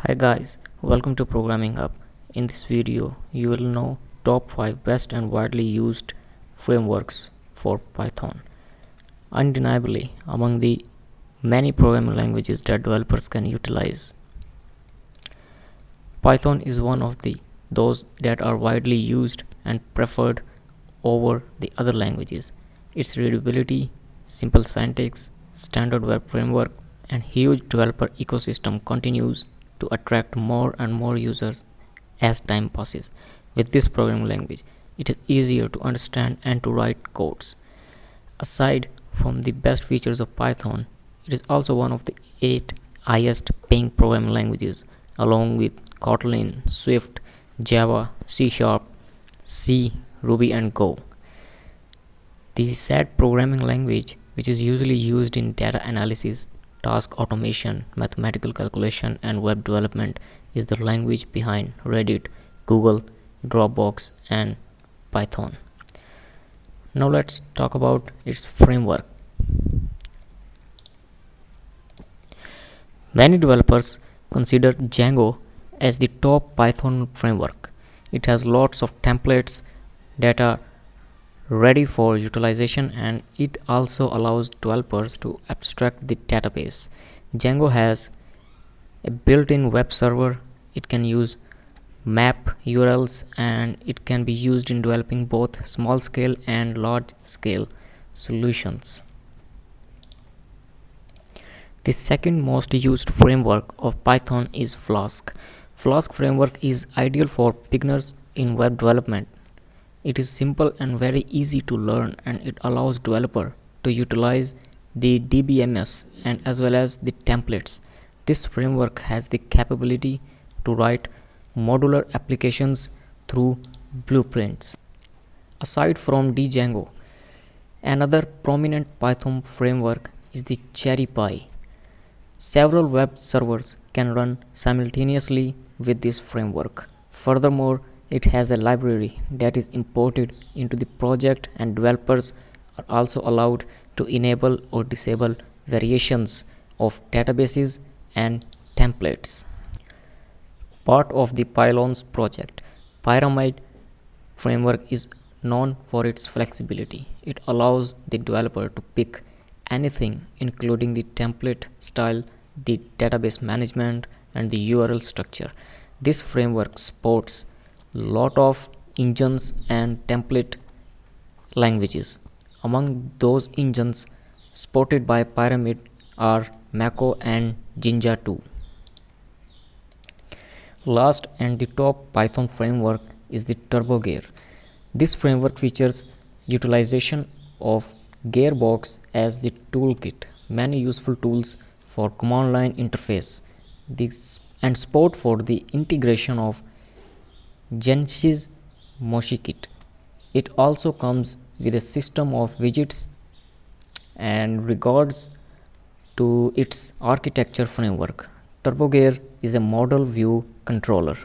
Hi guys, welcome to Programming Hub. In this video, you will know top 5 best and widely used frameworks for Python. Undeniably, among the many programming languages that developers can utilize, Python is one of those that are widely used and preferred over the other languages. Its readability, simple syntax, standard web framework, and huge developer ecosystem continues to attract more and more users as time passes. With this programming language, it is easier to understand and to write codes. Aside from the best features of Python, it is also one of the 8 highest paying programming languages, along with Kotlin, Swift, Java, C Sharp, C, Ruby, and Go. The SAT programming language, which is usually used in data analysis, task automation, mathematical calculation, and web development, is the language behind Reddit, Google, Dropbox, and Python. Now let's talk about its framework. Many developers consider Django as the top Python framework. It has lots of templates that are ready for utilization, and it also allows developers to abstract the database. Django has a built-in web server. It can use map URLs, and it can be used in developing both small scale and large scale solutions. The second most used framework of Python is Flask. Flask framework is ideal for beginners in web development. It is simple and very easy to learn, and it allows developer to utilize the DBMS and as well as the templates. This framework has the capability to write modular applications through blueprints. Aside from Django, another prominent Python framework is the Cherry Pie. Several web servers can run simultaneously with this framework. Furthermore, it has a library that is imported into the project, and developers are also allowed to enable or disable variations of databases and templates. Part of the Pylons project, Pyramid framework is known for its flexibility. It allows the developer to pick anything, including the template style, the database management, and the URL structure. This framework supports lot of engines and template languages. Among those engines supported by Pyramid are Mako and Jinja 2. Last and the top Python framework is the TurboGear. This framework features utilization of Gearbox as the toolkit, many useful tools for command line interface, and support for the integration of Genesis MoshiKit. It also comes with a system of widgets and regards to its architecture framework. TurboGear is a model view controller.